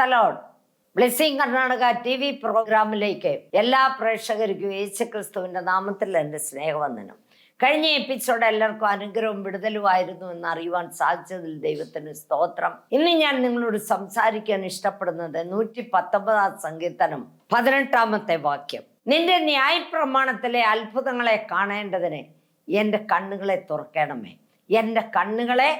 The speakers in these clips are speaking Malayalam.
The Lord. Blessing Karnataka TV പ്രോഗ്രാമിലേക്ക് എല്ലാ പ്രേക്ഷകർക്കും യേശുക്രിസ്തുവിന്റെ നാമത്തിൽ എൻ്റെ സ്നേഹവന്ദനം. കഴിഞ്ഞ എപ്പിസോഡ് എല്ലാവർക്കും അനുഗ്രഹവും വിടുതലുമായിരുന്നു എന്ന് അറിയുവാൻ സാധിച്ചതിൽ ദൈവത്തിന് സ്തോത്രം. ഇന്ന് ഞാൻ നിങ്ങളോട് സംസാരിക്കാൻ ഇഷ്ടപ്പെടുന്നത് 119 സങ്കീർത്തനം 18 വാക്യം. നിന്റെ ന്യായപ്രമാണത്തിലെ അത്ഭുതങ്ങളെ കാണേണ്ടതിന് എൻ്റെ കണ്ണുകളെ തുറക്കണമേ, എൻ്റെ കണ്ണുകളെ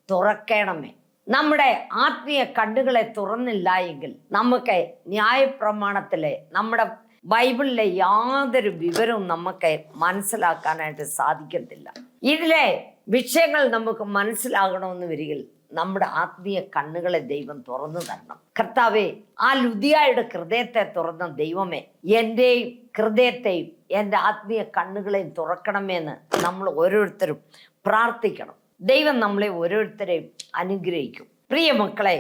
തുറക്കണമേ. നമ്മുടെ ആത്മീയ കണ്ണുകളെ തുറന്നില്ല എങ്കിൽ നമുക്ക് ന്യായപ്രമാണത്തിലെ നമ്മുടെ ബൈബിളിലെ യാതൊരു വിവരവും നമുക്ക് മനസ്സിലാക്കാനായിട്ട് സാധിക്കത്തില്ല. ഇതിലെ വിഷയങ്ങൾ നമുക്ക് മനസ്സിലാകണമെന്ന് വരികിൽ നമ്മുടെ ആത്മീയ കണ്ണുകളെ ദൈവം തുറന്നു തരണം. കർത്താവേ, ആ ലുദിയായുടെ ഹൃദയത്തെ തുറന്ന ദൈവമേ, എൻ്റെയും ഹൃദയത്തെയും എൻ്റെ ആത്മീയ കണ്ണുകളെയും തുറക്കണമെന്ന് നമ്മൾ ഓരോരുത്തരും പ്രാർത്ഥിക്കണം. ദൈവം നമ്മളെ ഓരോരുത്തരെയും അനുഗ്രഹിക്കും. പ്രിയ മക്കളെ,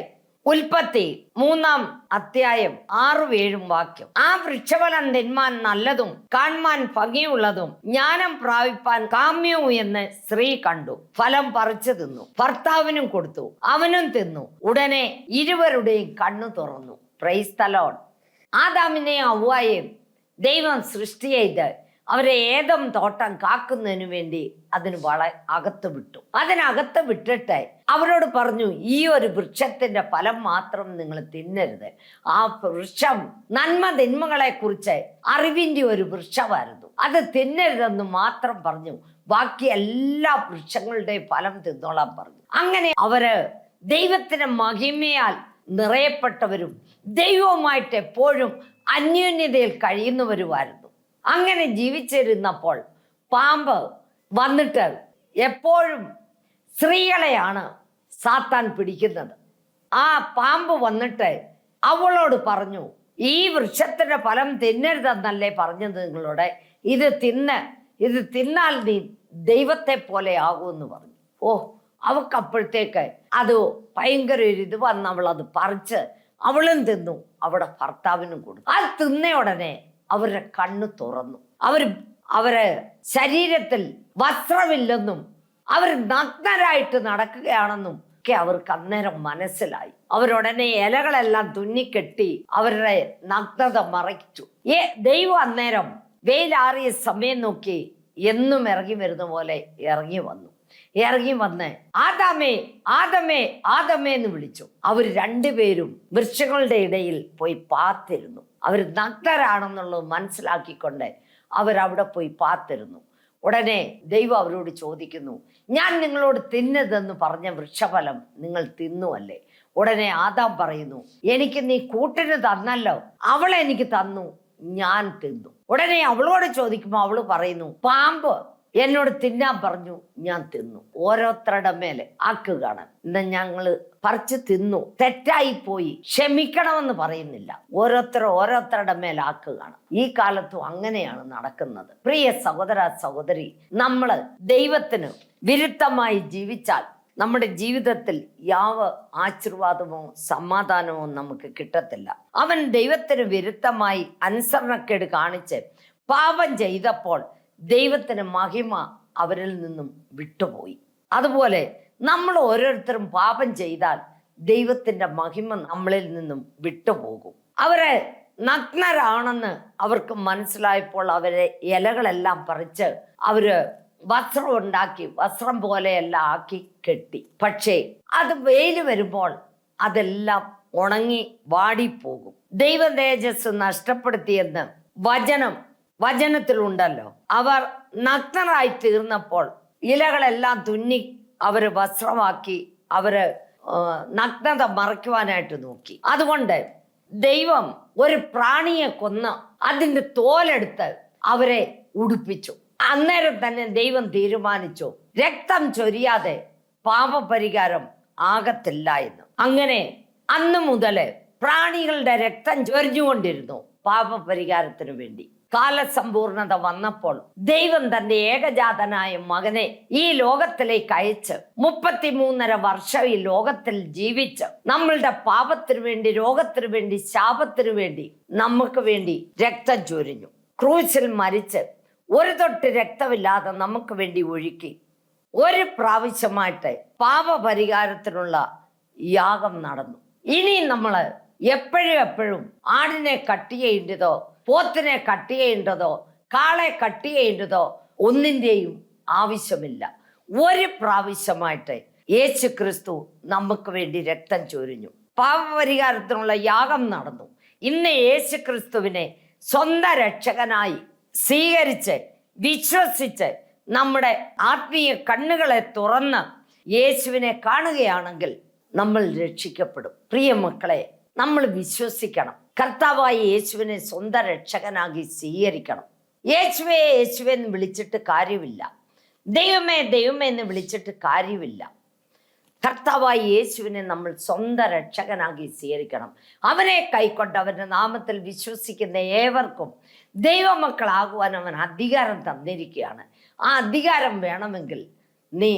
ഉൽപ്പത്തി 3 6-7 വാക്യം. ആ വൃക്ഷഫലം തിന്മാൻ നല്ലതും കാൺമാൻ ഭംഗിയുള്ളതും ജ്ഞാനം പ്രാപിപ്പാൻ കാമ്യവും എന്ന് സ്ത്രീ കണ്ടു. ഫലം പറിച്ചു തിന്നു, ഭർത്താവിനും കൊടുത്തു, അവനും തിന്നു. ഉടനെ ഇരുവരുടെയും കണ്ണു തുറന്നു. Praise the lord. ആദാമിനെയും ഹവ്വായെയും ദൈവം സൃഷ്ടി ചെയ്ത് അവരെ ഏദം തോട്ടം കാക്കുന്നതിന് വേണ്ടി അതിന് അകത്ത് വിട്ടു. അതിനകത്ത് വിട്ടിട്ട് അവരോട് പറഞ്ഞു, ഈ ഒരു വൃക്ഷത്തിന്റെ ഫലം മാത്രം നിങ്ങൾ തിന്നരുത്. ആ വൃക്ഷം നന്മ തിന്മകളെ കുറിച്ച് അറിവിന്റെ ഒരു വൃക്ഷമായിരുന്നു, അത് തിന്നരുതെന്ന് മാത്രം പറഞ്ഞു. ബാക്കി എല്ലാ വൃക്ഷങ്ങളുടെയും ഫലം തിന്നോളാൻ പറഞ്ഞു. അങ്ങനെ അവര് ദൈവത്തിന്റെ മഹിമയാൽ നിറയപ്പെട്ടവരും ദൈവവുമായിട്ട് എപ്പോഴും അന്യോന്യതയിൽ കഴിയുന്നവരുമായിരുന്നു. അങ്ങനെ ജീവിച്ചിരുന്നപ്പോൾ പാമ്പ് വന്നിട്ട് എപ്പോഴും സ്ത്രീകളെയാണ് സാത്താൻ പിടിക്കുന്നത്. ആ പാമ്പ് വന്നിട്ട് അവളോട് പറഞ്ഞു, ഈ വൃക്ഷത്തിന്റെ ഫലം തിന്നരുതെന്നല്ലേ പറഞ്ഞത് നിങ്ങളോട്? ഇത് തിന്നാൽ നീ ദൈവത്തെ പോലെ ആകുമെന്ന് പറഞ്ഞു. അവൾക്ക് അപ്പോഴത്തേക്ക് അത് ഭയങ്കര ഒരു ഇത് വന്ന് അവൾ അത് പറിച്ച് അവളും തിന്നു, അവിടെ ഭർത്താവിനും കൊടുത്തു. അത് തിന്ന ഉടനെ അവരുടെ കണ്ണ് തുറന്നു. അവര് ശരീരത്തിൽ വസ്ത്രമില്ലെന്നും അവർ നഗ്നരായിട്ട് നടക്കുകയാണെന്നും ഒക്കെ അവർക്ക് അന്നേരം മനസ്സിലായി. അവരുടനെ ഇലകളെല്ലാം തുന്നിക്കെട്ടി അവരുടെ നഗ്നത മറച്ചു. ദൈവം അന്നേരം വെയിലാറിയ സമയം നോക്കി എന്നും ഇറങ്ങി വരുന്ന പോലെ ഇറങ്ങി വന്ന് ആദാമേ ആദമേ ആദമേ എന്ന് വിളിച്ചു. അവർ രണ്ടുപേരും വൃക്ഷങ്ങളുടെ ഇടയിൽ പോയി പാത്തിരുന്നു. അവർ നഗ്നരാണെന്നുള്ളത് മനസ്സിലാക്കിക്കൊണ്ട് അവരവിടെ പോയി പാത്തിരുന്നു. ഉടനെ ദൈവം അവരോട് ചോദിക്കുന്നു, ഞാൻ നിങ്ങളോട് തിന്നതെന്ന് പറഞ്ഞ വൃക്ഷഫലം നിങ്ങൾ തിന്നുവല്ലേ? ഉടനെ ആദാം പറയുന്നു, എനിക്ക് നീ കൂട്ടിന് തന്നല്ലോ, അവളെ എനിക്ക് തന്നു, ഞാൻ തിന്നു. ഉടനെ അവളോട് ചോദിക്കുമ്പോൾ അവള് പറയുന്നു, പാമ്പ് എന്നോട് തിന്നാൻ പറഞ്ഞു, ഞാൻ തിന്നു. ഓരോരുത്തരുടെ മേലെ ആക്കുകയാണ്. ഇന്ന് ഞങ്ങള് പറിച്ച് തിന്നു, തെറ്റായി പോയി, ക്ഷമിക്കണമെന്ന് പറയുന്നില്ല. ഓരോരുത്തരുടെ മേലെ ആക്കുകയാണ്. ഈ കാലത്തും അങ്ങനെയാണ് നടക്കുന്നത്. പ്രിയ സഹോദര സഹോദരി, നമ്മള് ദൈവത്തിന് വിരുദ്ധമായി ജീവിച്ചാൽ നമ്മുടെ ജീവിതത്തിൽ യാവ ആശീർവാദമോ സമാധാനമോ നമുക്ക് കിട്ടത്തില്ല. അവൻ ദൈവത്തിന് വിരുദ്ധമായി അനുസരണക്കേട് കാണിച്ച് പാപം ചെയ്തപ്പോൾ ദൈവത്തിന് മഹിമ അവരിൽ നിന്നും വിട്ടുപോയി. അതുപോലെ നമ്മൾ ഓരോരുത്തരും പാപം ചെയ്താൽ ദൈവത്തിന്റെ മഹിമ നമ്മളിൽ നിന്നും വിട്ടുപോകും. അവരെ നഗ്നരാണെന്ന് അവർക്ക് മനസ്സിലായപ്പോൾ അവരെ ഇലകളെല്ലാം പറിച്ച് അവര് വസ്ത്രം ഉണ്ടാക്കി, വസ്ത്രം പോലെയെല്ലാം ആക്കി കെട്ടി. പക്ഷേ അത് വെയിൽ വരുമ്പോൾ അതെല്ലാം ഉണങ്ങി വാടിപ്പോകും. ദൈവ തേജസ് നഷ്ടപ്പെടുത്തിയെന്ന് വചനത്തിലുണ്ടല്ലോ. അവർ നഗ്നരായി തീർന്നപ്പോൾ ഇലകളെല്ലാം തുന്നി അവര് വസ്ത്രമാക്കി അവര് നഗ്നത മറയ്ക്കുവാനായിട്ട് നോക്കി. അതുകൊണ്ട് ദൈവം ഒരു പ്രാണിയെ കൊന്ന് അതിൻ്റെ തോലെടുത്ത് അവരെ ഉടുപ്പിച്ചു. അന്നേരം തന്നെ ദൈവം തീരുമാനിച്ചു, രക്തം ചൊരിയാതെ പാപപരിഹാരം ആകത്തില്ല എന്ന്. അങ്ങനെ അന്ന് മുതല് പ്രാണികളുടെ രക്തം ചൊരിഞ്ഞുകൊണ്ടിരുന്നു പാപപരിഹാരത്തിനു വേണ്ടി. കാലസമ്പൂർണത വന്നപ്പോൾ ദൈവം തന്റെ ഏകജാതനായ മകനെ ഈ ലോകത്തിലേക്ക് അയച്ച് 33.5 വർഷം ഈ ലോകത്തിൽ ജീവിച്ച് നമ്മളുടെ പാപത്തിനു വേണ്ടി, രോഗത്തിനു വേണ്ടി, ശാപത്തിനു വേണ്ടി നമുക്ക് വേണ്ടി രക്തം ചൊരിഞ്ഞു. ക്രൂശിൽ മരിച്ച് ഒരു തൊട്ട് രക്തമില്ലാതെ നമുക്ക് വേണ്ടി ഒഴുക്കി ഒരു പ്രാവശ്യമായിട്ട് പാപപരിഹാരത്തിനുള്ള യാഗം നടന്നു. ഇനി നമ്മൾ എപ്പോഴും ആടിനെ കട്ട് ചെയ്യേണ്ടതോ പോത്തിനെ കട്ട് ചെയ്യേണ്ടതോ കാളെ കട്ട് ചെയ്യേണ്ടതോ ഒന്നിൻ്റെയും ആവശ്യമില്ല. ഒരു പ്രാവശ്യമായിട്ട് യേശു ക്രിസ്തു നമുക്ക് വേണ്ടി രക്തം ചൊരിഞ്ഞു, പാപപരിഹാരത്തിനുള്ള യാഗം നടന്നു. ഇന്ന് യേശു ക്രിസ്തുവിനെ സ്വന്തം രക്ഷകനായി സ്വീകരിച്ച് വിശ്വസിച്ച് നമ്മുടെ ആത്മീയ കണ്ണുകളെ തുറന്ന് യേശുവിനെ കാണുകയാണെങ്കിൽ നമ്മൾ രക്ഷിക്കപ്പെടും. പ്രിയ മക്കളെ, നമ്മൾ വിശ്വസിക്കണം. കർത്താവായ യേശുവിനെ സ്വന്തം രക്ഷകനാക്കി സ്വീകരിക്കണം. യേശുവേ യേശുവേ എന്ന് വിളിച്ചിട്ട് കാര്യമില്ല, ദൈവമേ ദൈവമേ എന്ന് വിളിച്ചിട്ട് കാര്യമില്ല. കർത്താവായ യേശുവിനെ നമ്മൾ സ്വന്തം രക്ഷകനാക്കി സ്വീകരിക്കണം. അവനെ കൈക്കൊണ്ട് അവൻ്റെ നാമത്തിൽ വിശ്വസിക്കുന്ന ഏവർക്കും ദൈവമക്കളാകുവാൻ അവൻ അധികാരം തന്നിരിക്കുകയാണ്. ആ അധികാരം വേണമെങ്കിൽ നീ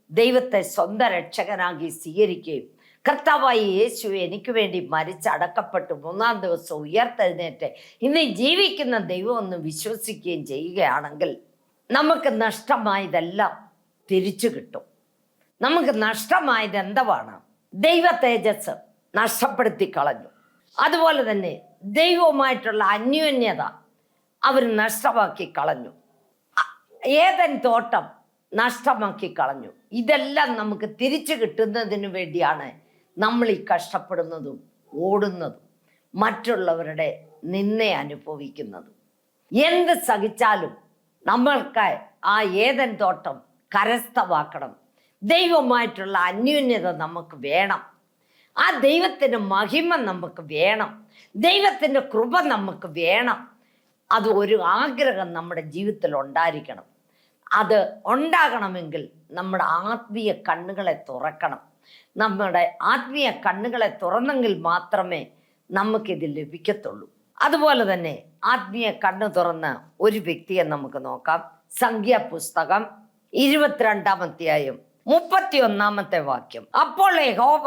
ദൈവത്തെ സ്വന്തം രക്ഷകനാക്കി സ്വീകരിക്കുകയും കർത്താവായ യേശു എനിക്ക് വേണ്ടി മരിച്ചടക്കപ്പെട്ടു 3-ാം ദിവസം ഉയർത്തെഴുന്നേറ്റ് ഇന്ന് ജീവിക്കുന്ന ദൈവം ഒന്ന് വിശ്വസിക്കുകയും ചെയ്യുകയാണെങ്കിൽ നമുക്ക് നഷ്ടമായതെല്ലാം തിരിച്ചു കിട്ടും. നമുക്ക് നഷ്ടമായത് എന്താണ്? ദൈവ തേജസ് നഷ്ടപ്പെടുത്തി കളഞ്ഞു. അതുപോലെ തന്നെ ദൈവവുമായിട്ടുള്ള അന്യോന്യത അവർ നഷ്ടമാക്കി കളഞ്ഞു. ഏദൻ തോട്ടം നഷ്ടമാക്കി കളഞ്ഞു. ഇതെല്ലാം നമുക്ക് തിരിച്ചു കിട്ടുന്നതിന് വേണ്ടിയാണ് നമ്മൾ ഈ കഷ്ടപ്പെടുന്നതും ഓടുന്നതും മറ്റുള്ളവരുടെ നിന്ന അനുഭവിക്കുന്നതും. എന്ത് സഹിച്ചാലും നമ്മൾക്ക് ആ ഏദൻ തോട്ടം കരസ്ഥമാക്കണം. ദൈവമായിട്ടുള്ള അന്യോന്യത നമുക്ക് വേണം. ആ ദൈവത്തിൻ്റെ മഹിമ നമുക്ക് വേണം. ദൈവത്തിൻ്റെ കൃപ നമുക്ക് വേണം. അത് ഒരു ആഗ്രഹം നമ്മുടെ ജീവിതത്തിൽ ഉണ്ടായിരിക്കണം. അത് ഉണ്ടാകണമെങ്കിൽ നമ്മുടെ ആത്മീയ കണ്ണുകളെ തുറക്കണം. നമ്മുടെ ആത്മീയ കണ്ണുകളെ തുറന്നെങ്കിൽ മാത്രമേ നമുക്കിത് ലഭിക്കത്തുള്ളൂ. അതുപോലെ തന്നെ ആത്മീയ കണ്ണ് തുറന്ന ഒരു വ്യക്തിയെ നമുക്ക് നോക്കാം. സംഖ്യാപുസ്തകം 22-ാം അധ്യായം 31-ാമത്തെ വാക്യം. അപ്പോൾ യഹോവ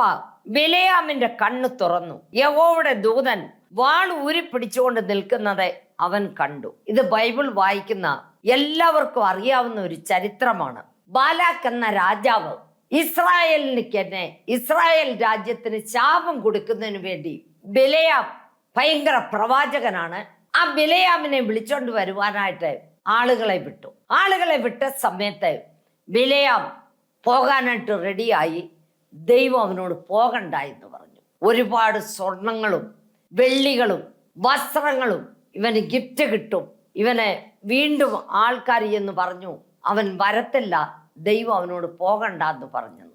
ബിലെയാമിന്റെ കണ്ണ് തുറന്നു, യഹോവയുടെ ദൂതൻ വാൾ ഊരിപ്പിടിച്ചുകൊണ്ട് നിൽക്കുന്നത് അവൻ കണ്ടു. ഇത് ബൈബിൾ വായിക്കുന്ന എല്ലാവർക്കും അറിയാവുന്ന ഒരു ചരിത്രമാണ്. ബാലാക്ക് എന്ന രാജാവ് ഇസ്രായേൽ രാജ്യത്തിന് ശാപം കൊടുക്കുന്നതിന് വേണ്ടി ബിലെയാം ഭയങ്കര പ്രവാചകനാണ്. ആ ബിലെയാമിനെ വിളിച്ചോണ്ട് വരുവാനായിട്ട് ആളുകളെ വിട്ട സമയത്ത് ബിലെയാം പോകാനായിട്ട് റെഡിയായി. ദൈവം അവനോട് പോകണ്ട എന്ന് പറഞ്ഞു. ഒരുപാട് സ്വർണങ്ങളും വെള്ളികളും വസ്ത്രങ്ങളും ഇവന് ഗിഫ്റ്റ് കിട്ടും, ഇവനെ വീണ്ടും ആൾക്കാർ എന്ന് പറഞ്ഞു. അവൻ വരത്തില്ല, ദൈവം അവനോട് പോകണ്ട എന്ന് പറഞ്ഞു.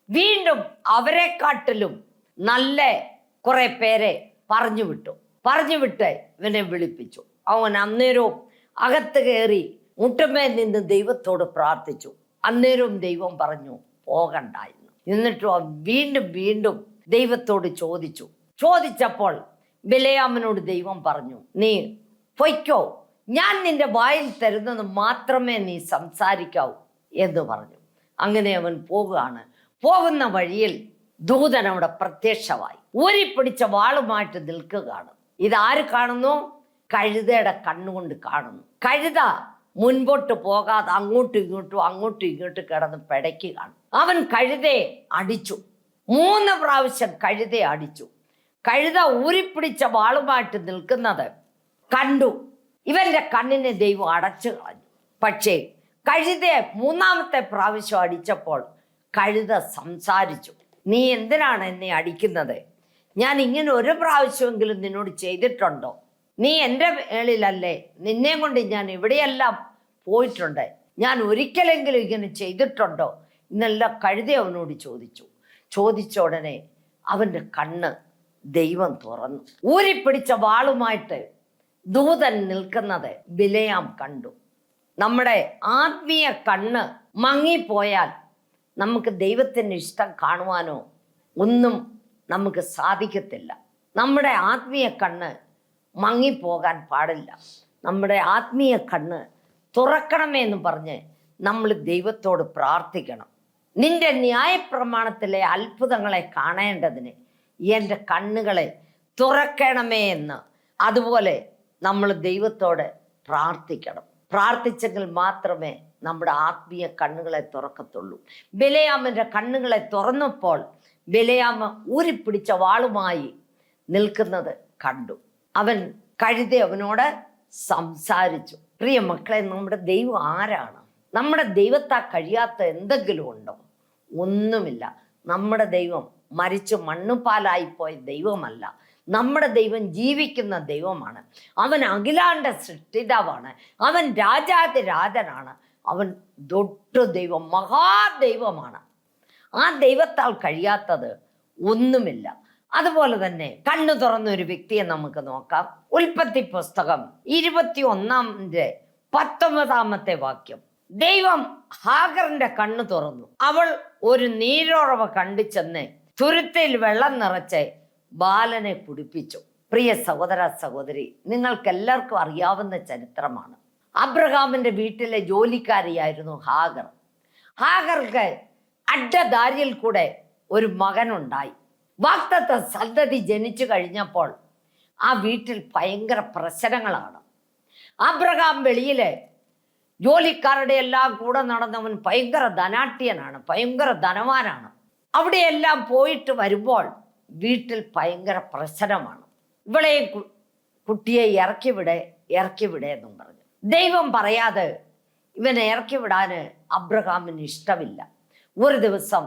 വീണ്ടും അവരെക്കാട്ടിലും നല്ല കുറെ പേരെ പറഞ്ഞു വിട്ട് ഇവനെ വിളിപ്പിച്ചു. അവൻ അന്നേരവും അകത്ത് കയറി മുട്ടുമേൽ നിന്ന് ദൈവത്തോട് പ്രാർത്ഥിച്ചു. അന്നേരവും ദൈവം പറഞ്ഞു പോകണ്ടായിരുന്നു. എന്നിട്ടും അവൻ വീണ്ടും ദൈവത്തോട് ചോദിച്ചപ്പോൾ ബിലെയാമിനോട് ദൈവം പറഞ്ഞു, നീ പൊയ്ക്കോ, ഞാൻ നിന്റെ വായിൽ തരുന്നത് മാത്രമേ നീ സംസാരിക്കാവൂ എന്ന് പറഞ്ഞു. അങ്ങനെ അവൻ പോകുന്ന വഴിയിൽ ദൂതൻ അവിടെ പ്രത്യക്ഷമായി ഊരിപ്പിടിച്ച വാളുമായിട്ട് നിൽക്കുകയാണ്. ഇതാര് കാണുന്നു? കഴുതയുടെ കണ്ണുകൊണ്ട് കാണുന്നു. കഴുത മുൻപോട്ട് പോകാതെ അങ്ങോട്ടും ഇങ്ങോട്ടും കിടന്ന് പിടയ്ക്കുകയാണ്. അവൻ കഴുതയെ അടിച്ചു. 3 പ്രാവശ്യം കഴുതയെ അടിച്ചു. കഴുത ഊരിപ്പിടിച്ച വാളുമായിട്ട് നിൽക്കുന്നത് കണ്ടു. ഇവന്റെ കണ്ണിനെ ദൈവം അടച്ചു കളഞ്ഞു. പക്ഷേ കഴുതയെ 3-ാമത്തെ പ്രാവശ്യം അടിച്ചപ്പോൾ കഴുത സംസാരിച്ചു. നീ എന്തിനാണ് എന്നെ അടിക്കുന്നത്? ഞാൻ ഇങ്ങനെ ഒരു പ്രാവശ്യമെങ്കിലും നിന്നോട് ചെയ്തിട്ടുണ്ടോ? നീ എൻ്റെ മേളിലല്ലേ, നിന്നെ കൊണ്ട് ഞാൻ ഇവിടെയെല്ലാം പോയിട്ടുണ്ട്, ഞാൻ ഒരിക്കലെങ്കിലും ഇങ്ങനെ ചെയ്തിട്ടുണ്ടോ എന്നെല്ലാം കഴുത അവനോട് ചോദിച്ച ഉടനെ അവൻ്റെ കണ്ണ് ദൈവം തുറന്നു. ഊരിപ്പിടിച്ച വാളുമായിട്ട് ദൂതൻ നിൽക്കുന്നത് ബിലെയാം കണ്ടു. നമ്മുടെ ആത്മീയ കണ്ണ് മങ്ങിപ്പോയാൽ നമുക്ക് ദൈവത്തിൻ്റെ ഇഷ്ടം കാണുവാനോ ഒന്നും നമുക്ക് സാധിക്കത്തില്ല. നമ്മുടെ ആത്മീയ കണ്ണ് മങ്ങിപ്പോകാൻ പാടില്ല. നമ്മുടെ ആത്മീയ കണ്ണ് തുറക്കണമേ എന്ന് പറഞ്ഞ് നമ്മൾ ദൈവത്തോട് പ്രാർത്ഥിക്കണം. നിന്റെ ന്യായപ്രമാണത്തിലെ അത്ഭുതങ്ങളെ കാണേണ്ടതിന് എൻ്റെ കണ്ണുകളെ തുറക്കണമേ എന്ന് അതുപോലെ നമ്മൾ ദൈവത്തോട് പ്രാർത്ഥിക്കണം. പ്രാർത്ഥിച്ചെങ്കിൽ മാത്രമേ നമ്മുടെ ആത്മീയ കണ്ണുകളെ തുറക്കത്തുള്ളൂ. ബിലെയാമിൻ്റെ കണ്ണുകളെ തുറന്നപ്പോൾ ബിലെയാം ഊരിപ്പിടിച്ച വാളുമായി നിൽക്കുന്നത് കണ്ടു. അവൻ കഴുതി അവനോട് സംസാരിച്ചു. പ്രിയ മക്കളെ, നമ്മുടെ ദൈവം ആരാണ്? നമ്മുടെ ദൈവത്താ കഴിയാത്ത എന്തെങ്കിലും ഉണ്ടോ? ഒന്നുമില്ല. നമ്മുടെ ദൈവം മരിച്ചു മണ്ണുപാലായിപ്പോയ ദൈവമല്ല. നമ്മുടെ ദൈവം ജീവിക്കുന്ന ദൈവമാണ്. അവൻ അഖിലാണ്ട സൃഷ്ടിതാവാണ്. അവൻ രാജാതിരാജനാണ്. അവൻ ദൊട്ടു ദൈവം, മഹാദൈവമാണ്. ആ ദൈവത്താൽ കഴിയാത്തത് ഒന്നുമില്ല. അതുപോലെ തന്നെ കണ്ണു തുറന്ന ഒരു വ്യക്തിയെ നമുക്ക് നോക്കാം. ഉൽപ്പത്തി പുസ്തകം 21-19 വാക്യം. ദൈവം ഹാഗറിന്റെ കണ്ണു തുറന്നു. അവൾ ഒരു നീരുറവ കണ്ടു ചെന്ന് തുരുത്തിൽ വെള്ളം നിറച്ച് ബാലനെ കുടിപ്പിച്ചു. പ്രിയ സഹോദര സഹോദരി, നിങ്ങൾക്കെല്ലാവർക്കും അറിയാവുന്ന ചരിത്രമാണ്. അബ്രഹാമിന്റെ വീട്ടിലെ ജോലിക്കാരിയായിരുന്നു ഹാഗർ. ഹാഗർക്ക് അഡ്ഡദാരിയിൽ കൂടെ ഒരു മകനുണ്ടായി. വാഗ്ദത്ത സന്തതി ജനിച്ചു കഴിഞ്ഞപ്പോൾ ആ വീട്ടിൽ ഭയങ്കര പ്രശ്നങ്ങളാണ്. അബ്രഹാം വെളിയിലെ ജോലിക്കാരുടെ എല്ലാം കൂടെ നടന്നവൻ ഭയങ്കര ധനാട്യനാണ്, ഭയങ്കര ധനവാനാണ്. അവിടെയെല്ലാം പോയിട്ട് വരുമ്പോൾ വീട്ടിൽ ഭയങ്കര പ്രശ്നമാണ്. ഇവളെ കുട്ടിയെ ഇറക്കിവിടെ എന്നും പറഞ്ഞു. ദൈവം പറയാതെ ഇവനെ ഇറക്കി വിടാന് അബ്രഹാമിന് ഇഷ്ടമില്ല. ഒരു ദിവസം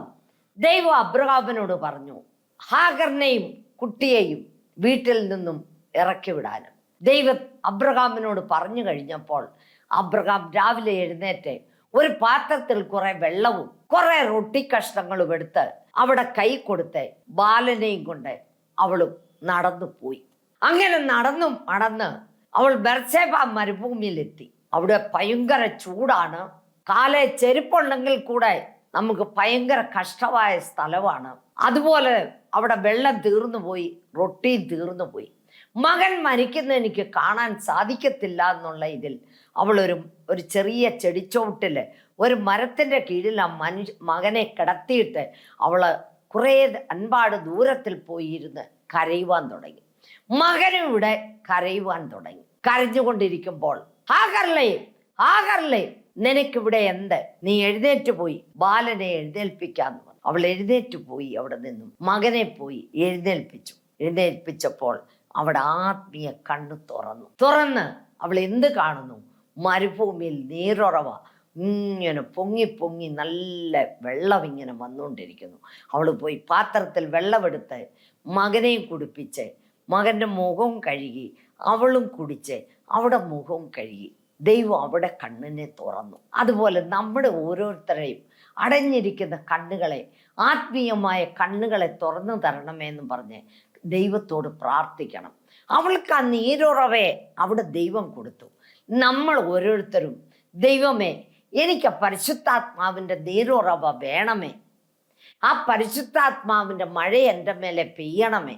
ദൈവം അബ്രഹാമിനോട് പറഞ്ഞു, ഹാഗറിനെയും കുട്ടിയെയും വീട്ടിൽ നിന്നും ഇറക്കി വിടാനും. ദൈവം അബ്രഹാമിനോട് പറഞ്ഞു കഴിഞ്ഞപ്പോൾ അബ്രഹാം രാവിലെ എഴുന്നേറ്റ് ഒരു പാത്രത്തിൽ കുറെ വെള്ളവും കുറെ റൊട്ടി കഷ്ണങ്ങളും എടുത്ത് അവിടെ കൈ കൊടുത്ത് ബാലനെയും കൊണ്ട് അവളും നടന്നു പോയി. അങ്ങനെ നടന്ന് അവൾ ബെർശേബ മരുഭൂമിയിലെത്തി. അവിടെ ഭയങ്കര ചൂടാണ്. കാലെ ചെരുപ്പുണ്ടെങ്കിൽ കൂടെ നമുക്ക് ഭയങ്കര കഷ്ടമായ സ്ഥലമാണ്. അതുപോലെ അവിടെ വെള്ളം തീർന്നുപോയി, റൊട്ടിയും തീർന്നുപോയി. മകൻ മരിക്കുന്ന എനിക്ക് കാണാൻ സാധിക്കത്തില്ല എന്നുള്ള ഇതിൽ അവൾ ഒരു ചെറിയ ചെടിച്ചോട്ടില് ഒരു മരത്തിന്റെ കീഴിൽ ആ മകനെ കിടത്തിയിട്ട് അവള് കുറേ അൻപാട് ദൂരത്തിൽ പോയിരുന്ന് കരയുവാൻ തുടങ്ങി. മകനും ഇവിടെ കരയുവാൻ തുടങ്ങി. കരഞ്ഞുകൊണ്ടിരിക്കുമ്പോൾ ഹാഗറിലെ നിനക്കിവിടെ എന്ത്? നീ എഴുന്നേറ്റ് പോയി ബാലനെ എഴുന്നേൽപ്പിക്കാന്ന് പറഞ്ഞു. അവൾ എഴുന്നേറ്റ് പോയി. അവിടെ നിന്നും മകനെ പോയി എഴുന്നേൽപ്പിച്ചപ്പോൾ അവിടെ ആത്മീയ കണ്ണു തുറന്ന് അവൾ എന്ത് കാണുന്നു? മരുഭൂമിയിൽ നീരുറവ ഇങ്ങനെ പൊങ്ങി നല്ല വെള്ളം ഇങ്ങനെ വന്നുകൊണ്ടിരിക്കുന്നു. അവൾ പോയി പാത്രത്തിൽ വെള്ളമെടുത്ത് മകനെയും കുടിപ്പിച്ച് മകൻ്റെ മുഖവും കഴുകി അവളും കുടിച്ച് അവിടെ മുഖവും കഴുകി. ദൈവം അവിടെ കണ്ണിനെ തുറന്നു. അതുപോലെ നമ്മുടെ ഓരോരുത്തരെയും അടഞ്ഞിരിക്കുന്ന കണ്ണുകളെ, ആത്മീയമായ കണ്ണുകളെ തുറന്നു തരണമെന്ന് പറഞ്ഞ് ദൈവത്തോട് പ്രാർത്ഥിക്കണം. അവൾക്ക് ആ നീരുറവയെ അവിടെ ദൈവം കൊടുത്തു. നമ്മൾ ഓരോരുത്തരും ദൈവമേ, എനിക്ക് പരിശുദ്ധാത്മാവിൻ്റെ നീരുറവ വേണമേ, ആ പരിശുദ്ധാത്മാവിൻ്റെ മഴ എൻ്റെ മേലെ പെയ്യണമേ,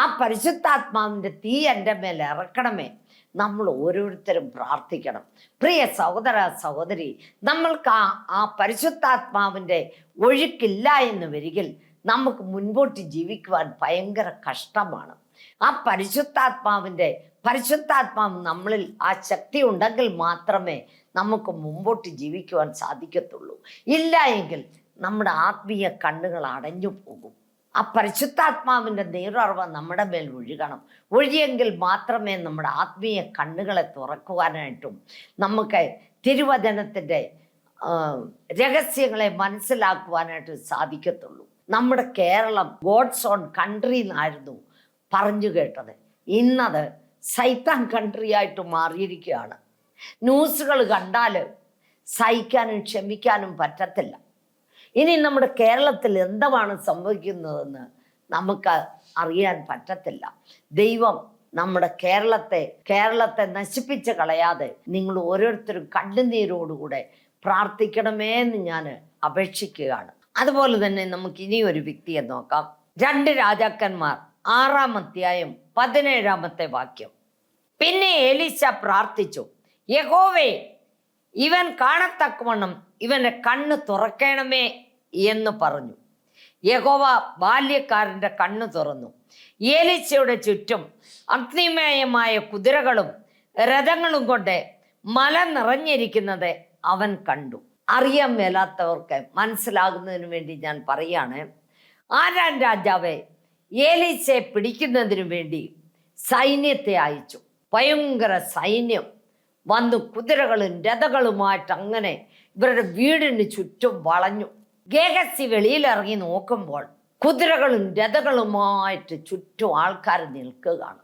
ആ പരിശുദ്ധാത്മാവിൻ്റെ തീ എൻ്റെ മേലെ ഇറക്കണമേ. നമ്മൾ ഓരോരുത്തരും പ്രാർത്ഥിക്കണം. പ്രിയ സഹോദര സഹോദരി, നമ്മൾക്ക് ആ പരിശുദ്ധാത്മാവിൻ്റെ ഒഴുക്കില്ല എന്ന് വരികിൽ നമുക്ക് മുൻപോട്ട് ജീവിക്കുവാൻ ഭയങ്കര കഷ്ടമാണ്. ആ പരിശുദ്ധാത്മാവ് നമ്മളിൽ ആ ശക്തി ഉണ്ടെങ്കിൽ മാത്രമേ നമുക്ക് മുമ്പോട്ട് ജീവിക്കുവാൻ സാധിക്കത്തുള്ളൂ. ഇല്ല എങ്കിൽ നമ്മുടെ ആത്മീയ കണ്ണുകൾ അടഞ്ഞു പോകും. ആ പരിശുദ്ധാത്മാവിൻ്റെ നീരുറവ നമ്മുടെ മേൽ ഒഴിയെങ്കിൽ മാത്രമേ നമ്മുടെ ആത്മീയ കണ്ണുകളെ തുറക്കുവാനായിട്ടും നമുക്ക് തിരുവചനത്തിൻ്റെ രഹസ്യങ്ങളെ മനസ്സിലാക്കുവാനായിട്ട് സാധിക്കത്തുള്ളൂ. നമ്മുടെ കേരളം ഗോഡ്സ് ഓൺ കൺട്രി എന്നായിരുന്നു പറഞ്ഞു കേട്ടത്. ഇന്നത് സൈത്താൻ കൺട്രി ആയിട്ട് മാറിയിരിക്കുകയാണ്. ന്യൂസുകൾ കണ്ടാൽ സഹിക്കാനും ക്ഷമിക്കാനും പറ്റത്തില്ല. ഇനി നമ്മുടെ കേരളത്തിൽ എന്താണ് സംഭവിക്കുന്നതെന്ന് നമുക്ക് അറിയാൻ പറ്റത്തില്ല. ദൈവം നമ്മുടെ കേരളത്തെ നശിപ്പിച്ച് കളയാതെ നിങ്ങൾ ഓരോരുത്തരും കണ്ണുനീരോടുകൂടെ പ്രാർത്ഥിക്കണമേ എന്ന് ഞാൻ അപേക്ഷിക്കുകയാണ്. അതുപോലെ തന്നെ നമുക്ക് ഇനി ഒരു വ്യക്തിയെ നോക്കാം. 2 രാജാക്കന്മാർ 6-ാം അധ്യായം 17-ാമത്തെ വാക്യം. പിന്നെ എലീശ പ്രാർത്ഥിച്ചു, യഹോവേ, ഇവൻ കാണത്തക്കവണ്ണം ഇവന്റെ കണ്ണ് തുറക്കണമേ എന്ന് പറഞ്ഞു. യഹോവ ബാല്യക്കാരന്റെ കണ്ണ് തുറന്നു. എലീശയുടെ ചുറ്റും അഗ്നിമയമായ കുതിരകളും രഥങ്ങളും കൊണ്ട് മല നിറഞ്ഞിരിക്കുന്നത് അവൻ കണ്ടു. അറിയാൻ മേലാത്തവർക്ക് മനസ്സിലാകുന്നതിന് വേണ്ടി ഞാൻ പറയാണ്. 6-ാം രാജാവേ, ഏലീശയെ പിടിക്കുന്നതിനു വേണ്ടി സൈന്യത്തെ അയച്ചു. ഭയങ്കര സൈന്യം വന്നു കുതിരകളും രഥങ്ങളുമായിട്ട് അങ്ങനെ ഇവരുടെ വീടിന് ചുറ്റും വളഞ്ഞു. ഗേഹസി വെളിയിലിറങ്ങി നോക്കുമ്പോൾ കുതിരകളും രഥങ്ങളുമായിട്ട് ചുറ്റും ആൾക്കാർ നിൽക്കുകയാണ്.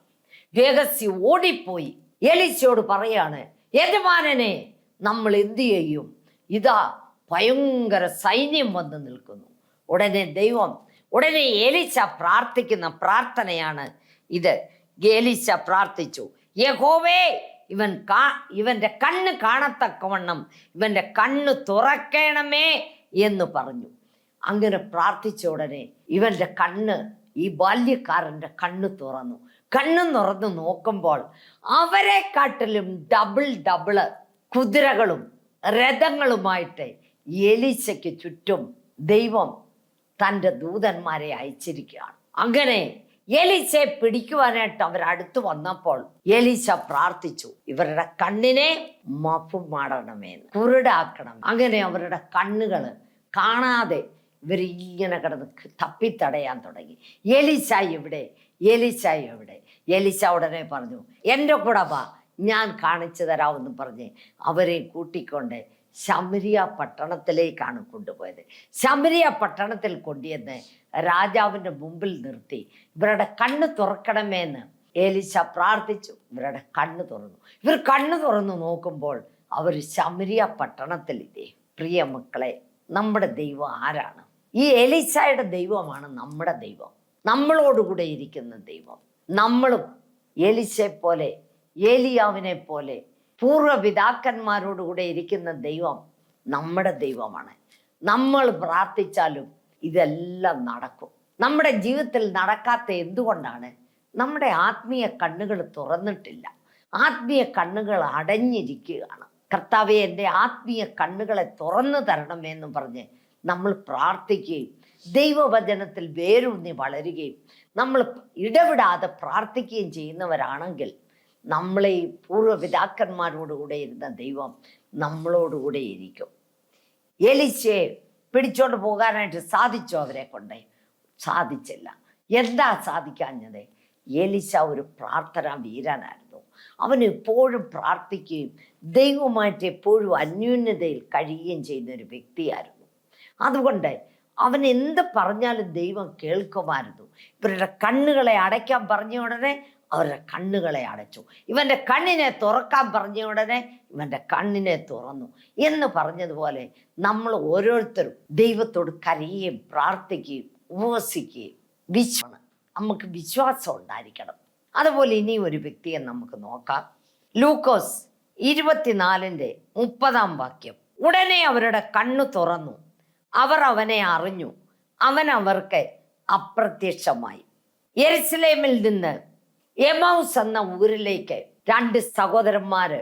ഗേഹസി ഓടിപ്പോയി എലീശയോട് പറയാണ്, യജമാനനെ നമ്മൾ എന്തു ചെയ്യും? ഇതാ ഭയങ്കര സൈന്യം വന്ന് നിൽക്കുന്നു. ഉടനെ എലീശ പ്രാർത്ഥിക്കുന്ന പ്രാർത്ഥനയാണ് ഇത്. എലീശ പ്രാർത്ഥിച്ചു, യഹോവേ, ഇവന്റെ കണ്ണ് കാണത്തക്കവണ്ണം ഇവന്റെ കണ്ണ് തുറക്കണമേ എന്ന് പറഞ്ഞു. അങ്ങനെ പ്രാർത്ഥിച്ച ഉടനെ ഇവന്റെ കണ്ണ്, ഈ ബാല്യക്കാരന്റെ കണ്ണ് തുറന്നു. കണ്ണ് തുറന്ന് നോക്കുമ്പോൾ അവരെക്കാട്ടിലും ഡബിൾ കുതിരകളും രഥങ്ങളുമായിട്ട് എലീശയ്ക്ക് ചുറ്റും ദൈവം തൻ്റെ ദൂതന്മാരെ അയച്ചിരിക്കുകയാണ്. അങ്ങനെ എലീശയെ പിടിക്കുവാനായിട്ട് അവരടുത്ത് വന്നപ്പോൾ എലീശ പ്രാർത്ഥിച്ചു, ഇവരുടെ കണ്ണിനെ മഫുമാടണമെന്ന്, കുരുടാക്കണം. അങ്ങനെ അവരുടെ കണ്ണുകൾ കാണാതെ ഇവരിങ്ങനെ കിടന്ന് തപ്പിത്തടയാൻ തുടങ്ങി. എലീശ എവിടെ? എലീശ ഉടനെ പറഞ്ഞു, എൻ്റെ കൂടെ വാ, ഞാൻ കാണിച്ചു തരാമെന്ന് പറഞ്ഞ് അവരെ കൂട്ടിക്കൊണ്ട് ശമരിയ പട്ടണത്തിലേക്കാണ് കൊണ്ടുപോയത്. ശമരിയ പട്ടണത്തിൽ കൊണ്ടുവന്ന് രാജാവിൻ്റെ മുമ്പിൽ നിർത്തി ഇവരുടെ കണ്ണ് തുറക്കണമേന്ന് എലീശ പ്രാർത്ഥിച്ചു. ഇവരുടെ കണ്ണ് തുറന്നു. ഇവർ കണ്ണ് തുറന്നു നോക്കുമ്പോൾ അവർ ശമരിയ പട്ടണത്തിലെത്തി. പ്രിയ മക്കളെ, നമ്മുടെ ദൈവം ആരാണ്? ഈ എലീശയുടെ ദൈവമാണ് നമ്മുടെ ദൈവം, നമ്മളോടുകൂടെ ഇരിക്കുന്ന ദൈവം. നമ്മളും എലീശയെ പോലെ, ഏലിയാവിനെ പോലെ പൂർവ്വപിതാക്കന്മാരോടുകൂടെ ഇരിക്കുന്ന ദൈവം നമ്മുടെ ദൈവമാണ്. നമ്മൾ പ്രാർത്ഥിച്ചാലും ഇതെല്ലാം നടക്കും. നമ്മുടെ ജീവിതത്തിൽ നടക്കാത്ത എന്തുകൊണ്ടാണ്? നമ്മുടെ ആത്മീയ കണ്ണുകൾ തുറന്നിട്ടില്ല. ആത്മീയ കണ്ണുകൾ അടഞ്ഞിരിക്കുകയാണ്. കർത്താവേ, എൻ്റെ ആത്മീയ കണ്ണുകളെ തുറന്നു തരണമെന്ന് പറഞ്ഞ് നമ്മൾ പ്രാർത്ഥിക്കുകയും ദൈവവചനത്തിൽ വേരൂന്നി വളരുകയും നമ്മൾ ഇടവിടാതെ പ്രാർത്ഥിക്കുകയും ചെയ്യുന്നവരാണെങ്കിൽ നമ്മളെ പൂർവ്വപിതാക്കന്മാരോടുകൂടെ ഇരുന്ന ദൈവം നമ്മളോടുകൂടെ ഇരിക്കും. എലീശയെ പിടിച്ചോണ്ട് പോകാനായിട്ട് സാധിച്ചോ? അവരെ കൊണ്ടേ സാധിച്ചില്ല. എന്താ സാധിക്കാഞ്ഞത്? എലീശ ഒരു പ്രാർത്ഥനാ വീരനായിരുന്നു. അവൻ എപ്പോഴും പ്രാർത്ഥിക്കുകയും ദൈവവുമായിട്ട് എപ്പോഴും അന്യോന്യതയിൽ കഴിയുകയും ചെയ്യുന്ന ഒരു വ്യക്തിയായിരുന്നു. അതുകൊണ്ട് അവൻ എന്ത് പറഞ്ഞാലും ദൈവം കേൾക്കുമായിരുന്നു. ഇവരുടെ കണ്ണുകളെ അടയ്ക്കാൻ പറഞ്ഞ ഉടനെ അവരുടെ കണ്ണുകളെ അടച്ചു. ഇവൻ്റെ കണ്ണിനെ തുറക്കാൻ പറഞ്ഞ ഉടനെ ഇവൻ്റെ കണ്ണിനെ തുറന്നു എന്ന് പറഞ്ഞതുപോലെ നമ്മൾ ഓരോരുത്തരും ദൈവത്തോട് കരയുകയും പ്രാർത്ഥിക്കുകയും ഉപവസിക്കുകയും നമുക്ക് വിശ്വാസം ഉണ്ടായിരിക്കണം. അതുപോലെ ഇനി ഒരു വ്യക്തിയെ നമുക്ക് നോക്കാം. ലൂക്കോസ് 24:30 ഉടനെ അവരുടെ കണ്ണു തുറന്നു, അവർ അവനെ അറിഞ്ഞു, അവൻ അവർക്ക് അപ്രത്യക്ഷമായി. യെരുശലേമിൽ നിന്ന് എമൗസ് എന്ന ഊരിലേക്ക് 2 സഹോദരന്മാര്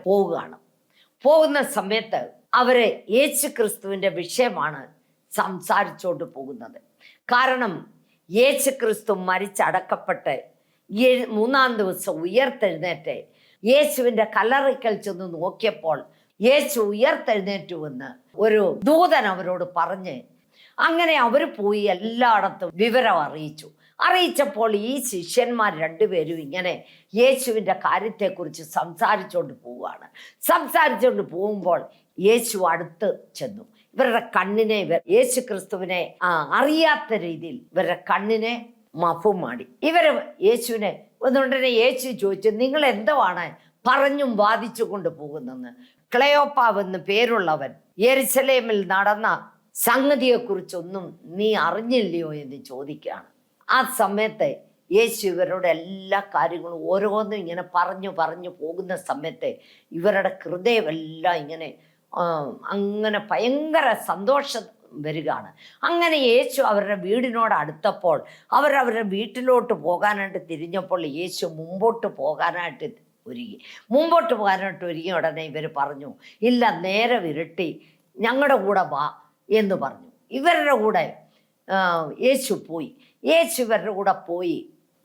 പോകുന്ന സമയത്ത് അവര് യേശു ക്രിസ്തുവിന്റെ വിഷയമാണ് സംസാരിച്ചോണ്ട് പോകുന്നത്. കാരണം യേശു ക്രിസ്തു മരിച്ചടക്കപ്പെട്ട് 3-ാം ദിവസം ഉയർത്തെഴുന്നേറ്റ് യേശുവിന്റെ കല്ലറയ്ക്കൽ ചെന്ന് നോക്കിയപ്പോൾ യേശു ഉയർത്തെഴുന്നേറ്റുവെന്ന് ഒരു ദൂതൻ അവരോട് പറഞ്ഞ് അങ്ങനെ അവർ പോയി എല്ലായിടത്തും വിവരം അറിയിച്ചപ്പോൾ ഈ ശിഷ്യന്മാർ 2 പേരും ഇങ്ങനെ യേശുവിൻ്റെ കാര്യത്തെക്കുറിച്ച് സംസാരിച്ചുകൊണ്ട് പോകുമ്പോൾ യേശു അടുത്ത് ചെന്നു. ഇവരുടെ കണ്ണിനെ യേശു ക്രിസ്തുവിനെ അറിയാത്ത രീതിയിൽ ഇവരുടെ കണ്ണിനെ മഫുമാടി. യേശുവിനെ ഒന്നുടനെ യേശു ചോദിച്ചു, നിങ്ങൾ എന്തുവാണ് പറഞ്ഞും വാദിച്ചു കൊണ്ട് പോകുന്നെന്ന്. ക്ലെയോപ്പാവെന്ന് പേരുള്ളവൻ യെരുശലേമിൽ നടന്ന സംഗതിയെക്കുറിച്ചൊന്നും നീ അറിഞ്ഞില്ലയോ എന്ന് ചോദിക്കുകയാണ്. ആ സമയത്ത് യേശു ഇവരോട് എല്ലാ കാര്യങ്ങളും ഓരോന്നും ഇങ്ങനെ പറഞ്ഞു പോകുന്ന സമയത്ത് ഇവരുടെ ഹൃദയമെല്ലാം ഇങ്ങനെ അങ്ങനെ ഭയങ്കര സന്തോഷം വരികയാണ്. അങ്ങനെ യേശു അവരുടെ വീടിനോട് അടുത്തപ്പോൾ അവരവരുടെ വീട്ടിലോട്ട് പോകാനായിട്ട് തിരിഞ്ഞപ്പോൾ യേശു മുമ്പോട്ട് പോകാനായിട്ട് ഒരുങ്ങിയ ഉടനെ ഇവർ പറഞ്ഞു, ഇല്ല, നേരെ വിരട്ടി ഞങ്ങളുടെ കൂടെ വാ എന്ന് പറഞ്ഞു. ഇവരുടെ കൂടെ യേശു ഇവരുടെ കൂടെ പോയി.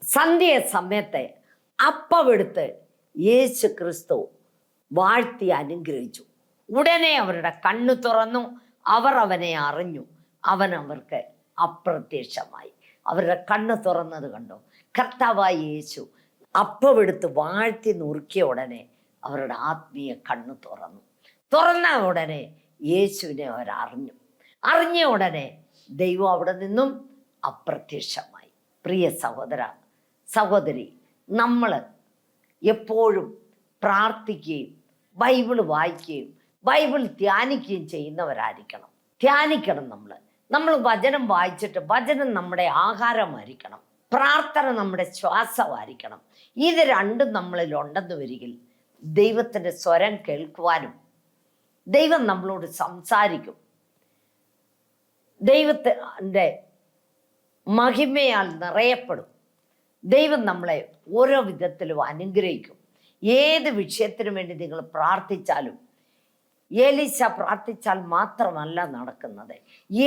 സന്ധ്യ സമയത്ത് അപ്പമെടുത്ത് യേശു ക്രിസ്തു വാഴ്ത്തി അനുഗ്രഹിച്ചു. ഉടനെ അവരുടെ കണ്ണു തുറന്നു, അവർ അവനെ അറിഞ്ഞു, അവൻ അവർക്ക് അപ്രത്യക്ഷമായി. അവരുടെ കണ്ണ് തുറന്നത് കണ്ടോ? കർത്താവായ യേശു അപ്പമെടുത്ത് വാഴ്ത്തി നുറുക്കിയ ഉടനെ അവരുടെ ആത്മീയ കണ്ണ് തുറന്ന ഉടനെ യേശുവിനെ അറിഞ്ഞ ഉടനെ ദൈവം അവിടെ നിന്നും അപ്രത്യക്ഷമായി. പ്രിയ സഹോദര സഹോദരി, നമ്മൾ എപ്പോഴും പ്രാർത്ഥിക്കുകയും ബൈബിൾ വായിക്കുകയും ബൈബിൾ ധ്യാനിക്കുകയും ചെയ്യുന്നവരായിരിക്കണം. ധ്യാനിക്കണം. നമ്മൾ വചനം വായിച്ചിട്ട് വചനം നമ്മുടെ ആഹാരമായിരിക്കണം. പ്രാർത്ഥന നമ്മുടെ ശ്വാസമായിരിക്കണം. ഇത് രണ്ടും നമ്മളിൽ ഉണ്ടെന്ന് വരികിൽ ദൈവത്തിൻ്റെ സ്വരം കേൾക്കുവാനും ദൈവം നമ്മളോട് സംസാരിക്കും. ദൈവത്തിൻ്റെ മഹിമയാൽ നിറയപ്പെടും. ദൈവം നമ്മളെ ഓരോ വിധത്തിലും അനുഗ്രഹിക്കും. ഏത് വിഷയത്തിനു വേണ്ടി നിങ്ങൾ പ്രാർത്ഥിച്ചാലും, ഏലീശ പ്രാർത്ഥിച്ചാൽ മാത്രമല്ല നടക്കുന്നത്,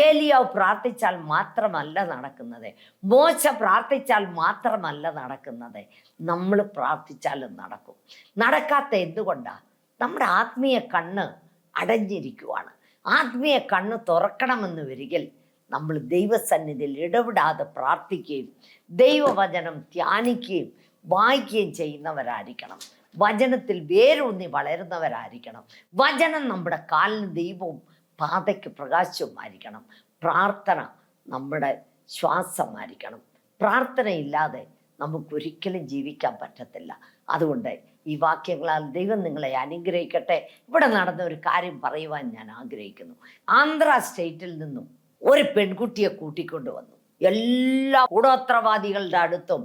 ഏലിയാവ് പ്രാർത്ഥിച്ചാൽ മാത്രമല്ല നടക്കുന്നത്, മോശ പ്രാർത്ഥിച്ചാൽ മാത്രമല്ല നടക്കുന്നത്, നമ്മൾ പ്രാർത്ഥിച്ചാലും നടക്കും. നടക്കാത്ത എന്തുകൊണ്ടാണ്? നമ്മുടെ ആത്മീയ കണ്ണ് അടഞ്ഞിരിക്കുവാണ്. ആത്മീയ കണ്ണ് തുറക്കണമെന്ന് വരികിൽ നമ്മൾ ദൈവസന്നിധിയിൽ ഇടപെടാതെ പ്രാർത്ഥിക്കുകയും ദൈവവചനം ധ്യാനിക്കുകയും വായിക്കുകയും ചെയ്യുന്നവരായിരിക്കണം. വചനത്തിൽ വേരൂന്നി വളരുന്നവരായിരിക്കണം. വചനം നമ്മുടെ കാലിന് ദൈവവും പാതയ്ക്ക് പ്രകാശവുമായിരിക്കണം. പ്രാർത്ഥന നമ്മുടെ ശ്വാസമായിരിക്കണം. പ്രാർത്ഥനയില്ലാതെ നമുക്കൊരിക്കലും ജീവിക്കാൻ പറ്റത്തില്ല. അതുകൊണ്ട് ഈ വാക്യങ്ങളാൽ ദൈവം നിങ്ങളെ അനുഗ്രഹിക്കട്ടെ. ഇവിടെ നടന്ന ഒരു കാര്യം പറയുവാൻ ഞാൻ ആഗ്രഹിക്കുന്നു. ആന്ധ്ര സ്റ്റേറ്റിൽ നിന്നും ഒരു പെൺകുട്ടിയെ കൂട്ടിക്കൊണ്ടുവന്നു. എല്ലാ കൂടോത്രവാദികളുടെ അടുത്തും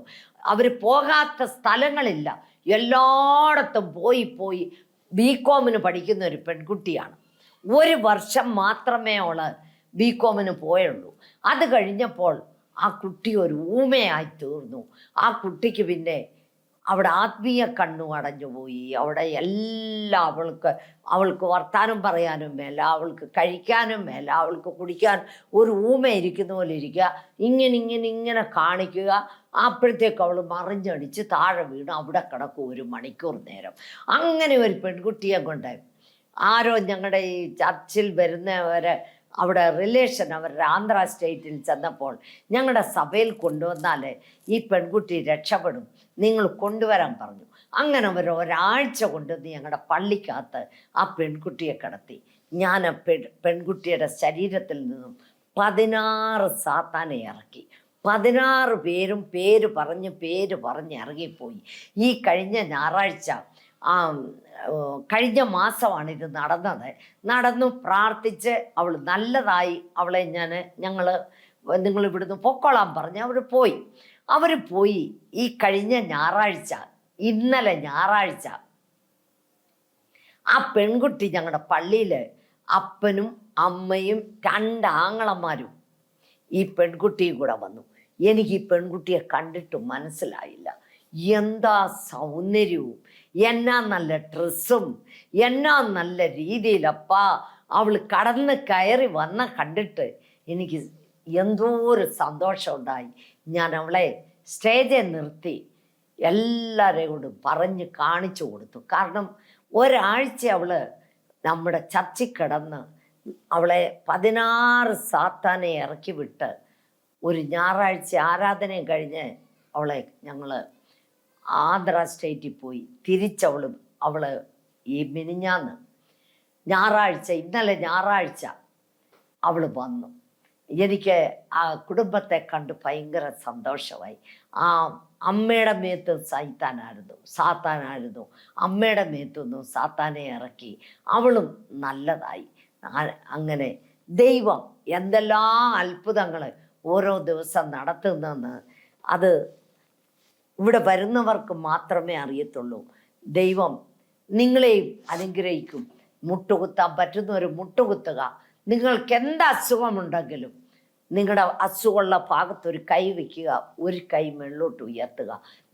അവർ പോകാത്ത സ്ഥലങ്ങളില്ല, എല്ലായിടത്തും പോയി ബികോമിന് പഠിക്കുന്ന ഒരു പെൺകുട്ടിയാണ്. 1 വർഷം മാത്രമേ അവള് ബികോമിന് പോയുള്ളൂ. അത് കഴിഞ്ഞപ്പോൾ ആ കുട്ടി ഒരു ഊമയായി തീർന്നു. ആ കുട്ടിക്ക് പിന്നെ അവിടെ ആത്മീയ കണ്ണു അടഞ്ഞു പോയി. അവിടെ എല്ലാം അവൾക്ക് വർത്താനം പറയാനും മേല, അവൾക്ക് കഴിക്കാനും മേല, അവൾക്ക് കുടിക്കാൻ ഒരു ഊമ ഇരിക്കുന്ന പോലെ ഇരിക്കുക, ഇങ്ങനെ കാണിക്കുക. അപ്പോഴത്തേക്ക് അവൾ മറിഞ്ഞടിച്ച് താഴെ വീണ് അവിടെ കിടക്കും 1 മണിക്കൂർ നേരം. അങ്ങനെ ഒരു പെൺകുട്ടിയെ കൊണ്ട് ആരോ ഞങ്ങളുടെ ഈ ചർച്ചിൽ വരുന്നവരെ അവിടെ റിലേഷൻ അവരുടെ ആന്ധ്ര സ്റ്റേറ്റിൽ ചെന്നപ്പോൾ ഞങ്ങളുടെ സഭയിൽ കൊണ്ടുവന്നാൽ ഈ പെൺകുട്ടി രക്ഷപ്പെടും, നിങ്ങൾ കൊണ്ടുവരാൻ പറഞ്ഞു. അങ്ങനെ അവർ ഒരാഴ്ച കൊണ്ടുവന്ന് ഞങ്ങളുടെ പള്ളിക്കകത്ത് ആ പെൺകുട്ടിയെ കിടത്തി. ഞാൻ ആ പെൺകുട്ടിയുടെ ശരീരത്തിൽ നിന്നും 16 സാത്താനെ ഇറക്കി. 16 പേരും പേര് പറഞ്ഞ് ഇറങ്ങിപ്പോയി. ഈ കഴിഞ്ഞ ഞായറാഴ്ച കഴിഞ്ഞ മാസമാണ് ഇത് നടന്നു പ്രാർത്ഥിച്ച് അവൾ നല്ലതായി. അവളെ നിങ്ങൾ ഇവിടുന്ന് പൊക്കോളാൻ പറഞ്ഞ് അവർ പോയി. ഈ കഴിഞ്ഞ ഞായറാഴ്ച, ഇന്നലെ ഞായറാഴ്ച, ആ പെൺകുട്ടി ഞങ്ങളുടെ പള്ളിയിൽ അപ്പനും അമ്മയും 2 ആങ്ങളമാരും ഈ പെൺകുട്ടിയും കൂടെ വന്നു. എനിക്ക് ഈ പെൺകുട്ടിയെ കണ്ടിട്ട് മനസ്സിലായില്ല. എന്താ സൗന്ദര്യവും, എന്നാ നല്ല ഡ്രസ്സും, എന്നാ നല്ല രീതിയിലപ്പാ അവൾ കടന്ന് കയറി കണ്ടിട്ട് എനിക്ക് എന്തോ ഒരു സന്തോഷം ഉണ്ടായി. ഞാൻ അവളെ സ്റ്റേജിൽ നിർത്തി എല്ലാവരെയും കൊണ്ട് പറഞ്ഞ് കാണിച്ചു കൊടുത്തു. കാരണം ഒരാഴ്ച അവള് നമ്മുടെ ചർച്ചിൽ കിടന്ന് അവളെ 16 സാത്താനെ ഇറക്കി വിട്ട് ഒരു ഞായറാഴ്ച ആരാധനയും കഴിഞ്ഞ് അവളെ ഞങ്ങൾ ആന്ധ്ര സ്റ്റേറ്റിൽ പോയി. അവള് ഈ മിനിഞ്ഞാന്ന് ഇന്നലെ ഞായറാഴ്ച അവള് വന്നു. എനിക്ക് ആ കുടുംബത്തെ കണ്ട് ഭയങ്കര സന്തോഷമായി. ആ അമ്മയുടെ മേത്ത് സാത്താനായിരുന്നു. അമ്മയുടെ മേത്തൊന്നും സാത്താനെ ഇറക്കി. അവളും നല്ലതായി. അങ്ങനെ ദൈവം എന്തെല്ലാം അത്ഭുതങ്ങൾ ഓരോ ദിവസം നടത്തുന്നെന്ന് അത് ഇവിടെ വരുന്നവർക്ക് മാത്രമേ അറിയത്തുള്ളൂ. ദൈവം നിങ്ങളെയും അനുഗ്രഹിക്കും. മുട്ടുകുത്താൻ പറ്റുന്നവർ മുട്ടുകുത്തുക. നിങ്ങൾക്ക് എന്ത് അസുഖമുണ്ടെങ്കിലും നിങ്ങളുടെ അസുഖമുള്ള ഭാഗത്തൊരു കൈ വയ്ക്കുക, ഒരു കൈ മുകളിലോട്ട് ഉയർത്തുക.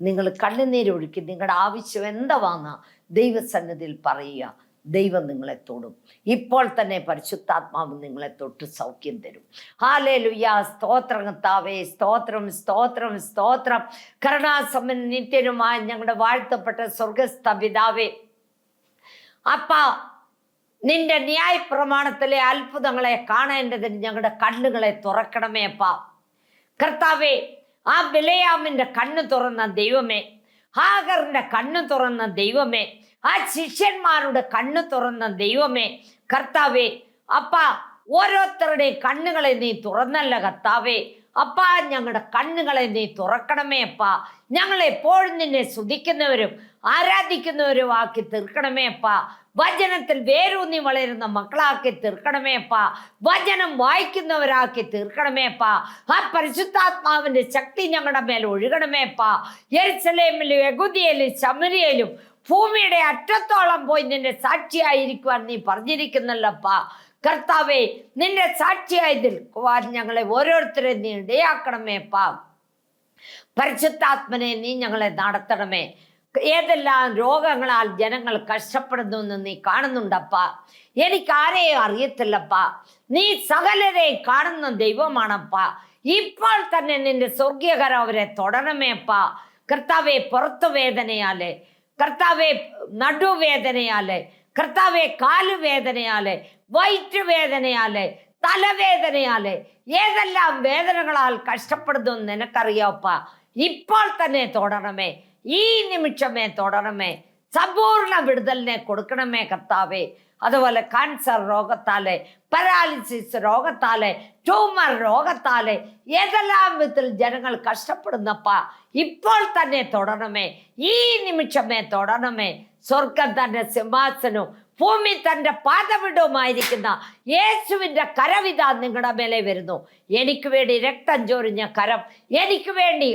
നിങ്ങൾ കണ്ണുനീരൊഴുക്കി നിങ്ങളുടെ ആവശ്യം എന്താണെന്ന് ദൈവസന്നിധിയിൽ പറയുക. ദൈവം നിങ്ങളെ തൊടും. ഇപ്പോൾ തന്നെ പരിശുദ്ധാത്മാവ് നിങ്ങളെ തൊട്ട് സൗഖ്യം തരും. ഹല്ലേലൂയ. സ്തോത്രം കർത്താവേ, സ്തോത്രം സ്തോത്രം സ്തോത്രം. കരുണാസമ്പന്നനും നിത്യനുമായ ഞങ്ങളുടെ വാഴ്ത്തപ്പെട്ട സ്വർഗസ്ഥ പിതാവേ, അപ്പാ നിന്റെ ന്യായ പ്രമാണത്തിലെ അത്ഭുതങ്ങളെ കാണേണ്ടതിന് ഞങ്ങളുടെ കണ്ണുകളെ തുറക്കണമേ അപ്പാ. കർത്താവേ, ആ ബിലയാമിന്റെ കണ്ണ് തുറന്ന ദൈവമേ, ഹാഗറിന്റെ കണ്ണ് തുറന്ന ദൈവമേ, ആ ശിഷ്യന്മാരുടെ കണ്ണ് തുറന്ന ദൈവമേ, കർത്താവേ, അപ്പാ ഓരോരുത്തരുടെയും കണ്ണുകളെ നീ തുറന്നല്ല കർത്താവേ. അപ്പാ, ഞങ്ങളുടെ കണ്ണുകളെ നീ തുറക്കണമേ അപ്പാ. ഞങ്ങളെപ്പോഴും നിന്നെ സ്തുതിക്കുന്നവരും ആരാധിക്കുന്നവരും ആക്കി തീർക്കണമേ അപ്പാ. വചനത്തിൽ വേരൂന്നി വളരുന്ന മക്കളാക്കി തീർക്കണമേ അപ്പാ. വചനം വായിക്കുന്നവരാക്കി തീർക്കണമേ അപ്പാ. ആ പരിശുദ്ധാത്മാവിന്റെ ശക്തി ഞങ്ങളുടെ മേൽ ഒഴുകണമേ അപ്പാ. യെരുശലേമിലും യഹൂദിയയിലും ശമരിയയിലും ഭൂമിയുടെ അറ്റത്തോളം പോയി നിന്റെ സാക്ഷിയായിരിക്കുവാൻ നീ പറഞ്ഞിരിക്കുന്നല്ലപ്പാ. കർത്താവേ, നിന്റെ സാക്ഷിയായതിൽ ഞങ്ങളെ ഓരോരുത്തരെ നീ ഇടയാക്കണമേ അപ്പാ. പരിശുദ്ധാത്മനെ നീ ഞങ്ങളെ നടത്തണമേ. ഏതെല്ലാം രോഗങ്ങളാൽ ജനങ്ങൾ കഷ്ടപ്പെടുന്നു എന്ന് നീ കാണുന്നുണ്ടപ്പാ. എനിക്ക് ആരെയും അറിയത്തില്ലപ്പാ. നീ സകലരെയും കാണുന്ന ദൈവമാണപ്പാ. ഇപ്പോൾ തന്നെ നിന്റെ സ്വർഗീയകരം അവരെ തൊടണമേ അപ്പാ. കർത്താവെ, പുറത്തു വേദനയാലെ, കർത്താവെ നടുവേദനയാലെ, കർത്താവെ കാലുവേദനയാലെ, വയറ്റുവേദനയാലെ, തലവേദനയാലെ, ഏതെല്ലാം വേദനകളാൽ കഷ്ടപ്പെടുന്നു നിനക്കറിയാപ്പാ. ഇപ്പോൾ തന്നെ തൊടണമേ, ഈ നിമിഷമേ തൊടണമേ. സമ്പൂർണ്ണ വിടുതലിനെ കൊടുക്കണമേ കർത്താവേ. അതുപോലെ ക്യാൻസർ രോഗത്താലെ, പാരാലിസിസ് രോഗത്താലെ, ട്യൂമർ രോഗത്താലെ, ഏതെല്ലാം വിധത്തിൽ ജനങ്ങൾ കഷ്ടപ്പെടുന്നപ്പാ, ഇപ്പോൾ തന്നെ തൊടണമേ, ഈ നിമിഷമേ തൊടണമേ. സ്വർഗം തന്റെ സിംഹാസനവും ഭൂമി തന്റെ പാദപീഠവുമായിരിക്കുന്ന യേശുവിന്റെ കരവിത നിങ്ങളുടെ മേലെ വരുന്നു. എനിക്ക് വേണ്ടി രക്തം ചൊരിഞ്ഞ കരം, എനിക്ക് വേണ്ടി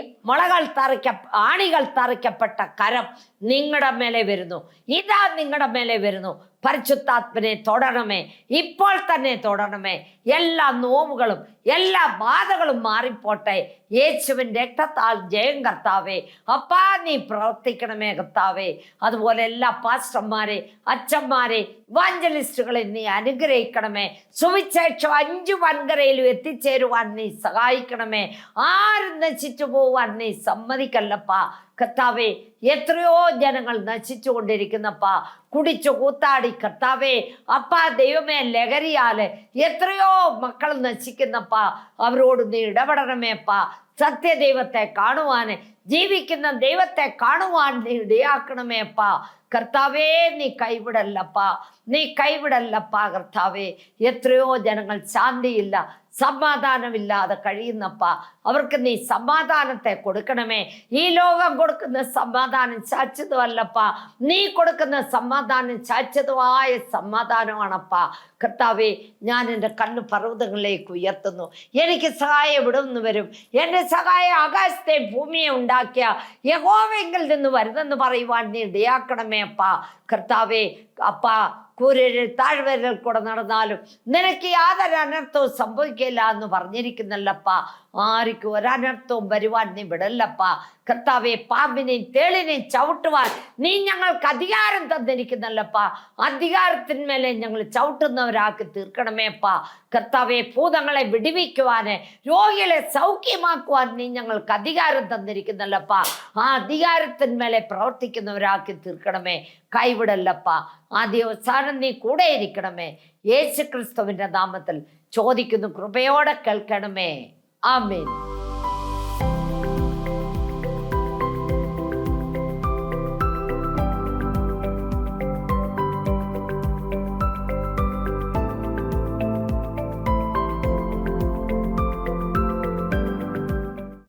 ആണികൾ തറയ്ക്കപ്പെട്ട കരം നിങ്ങളുടെ മേലെ വരുന്നു. ഇതാ നിങ്ങളുടെ മേലെ വരുന്നു. പരിശുദ്ധാത്മനെ തൊടണമേ, ഇപ്പോൾ തന്നെ തൊടണമേ. എല്ലാ നോവുകളും എല്ലാ ബാധകളും മാറിപ്പോട്ടെ. യേശുവിൻ്റെ രക്തത്താൽ ജയം കർത്താവേ. അപ്പാ, നീ പ്രവർത്തിക്കണമേ കർത്താവേ. അതുപോലെ എല്ലാ പാസ്റ്റർമാരെ, അച്ഛന്മാരെ, ഇവാഞ്ചലിസ്റ്റുകളെ നീ അനുഗ്രഹിക്കണമേ. സുവിശേഷം 5 വൻകരയിലും എത്തിച്ചേരുവാൻ നീ സഹായിക്കണമേ. ആരും നശിച്ചു പോവാൻ നീ സമ്മതിക്കല്ലപ്പാ കർത്താവേ. എത്രയോ ജനങ്ങൾ നശിച്ചു കൊണ്ടിരിക്കുന്നപ്പാ, കുടിച്ചു കൂത്താടി കർത്താവേ. അപ്പാ ദൈവമേ, ലഹരിയാല് എത്രയോ മക്കൾ നശിക്കുന്നപ്പാ. അവരോട് നീ ഇടപെടണമേ അപ്പാ. സത്യദൈവത്തെ കാണുവാന്, ജീവിക്കുന്ന ദൈവത്തെ കാണുവാൻ നീ ഇടയാക്കണമേ അപ്പാ. കർത്താവേ, നീ കൈവിടല്ലപ്പാ, നീ കൈവിടല്ലപ്പാ കർത്താവേ. എത്രയോ ജനങ്ങൾ ശാന്തിയില്ല, സമാധാനമില്ലാതെ കഴിയുന്നപ്പാ. അവർക്ക് നീ സമാധാനത്തെ കൊടുക്കണമേ. ഈ ലോകം കൊടുക്കുന്ന സമാധാനം ശാശ്വതമല്ലപ്പാ. നീ കൊടുക്കുന്ന സമാധാനം ശാശ്വതമായ സമാധാനമാണപ്പാ കർത്താവേ. ഞാൻ എൻ്റെ കണ്ണ് പർവ്വതങ്ങളിലേക്ക് ഉയർത്തുന്നു. എനിക്ക് സഹായം ഇവിടെ നിന്ന് വരും. എൻ്റെ സഹായം ആകാശത്തെ ഭൂമിയെ ഉണ്ടാക്കിയ യഹോവയെങ്കിൽ നിന്ന് വരുന്നെന്ന് പറയുവാൻ നീ ഇടയാക്കണമേ അപ്പാ കർത്താവേ. അപ്പാ, കൂരയിൽ താഴ്വരയിൽ കൂടെ നടന്നാലും നിനക്ക് യാതൊരു അനർത്ഥവും സംഭവിക്കില്ല എന്ന് പറഞ്ഞിരിക്കുന്നല്ലപ്പാ. ആർക്കും ഒരനർത്ഥവും വരുവാൻ നീ വിടല്ലപ്പാ കർത്താവെ. പാമ്പിനെയും തേളിനെയും ചവിട്ടുവാൻ നീ ഞങ്ങൾക്ക് അധികാരം തന്നിരിക്കുന്നല്ലപ്പാ. അധികാരത്തിന്മേലെ ഞങ്ങൾ ചവിട്ടുന്നവരാക്കി തീർക്കണമേപ്പാ കർത്താവെ. ഭൂതങ്ങളെ വിടിവിക്കുവാന്, രോഗികളെ സൗഖ്യമാക്കുവാൻ നീ ഞങ്ങൾക്ക് അധികാരം തന്നിരിക്കുന്നല്ലപ്പാ. ആ അധികാരത്തിന്മേലെ പ്രവർത്തിക്കുന്നവരാക്കി തീർക്കണമേ. കൈവിടല്ലപ്പാ. ആദ്യ അവസാനം നീ കൂടെ ഇരിക്കണമേ. യേശു ക്രിസ്തുവിന്റെ നാമത്തിൽ ചോദിക്കുന്നു, കൃപയോടെ കേൾക്കണമേ. ആമേൻ.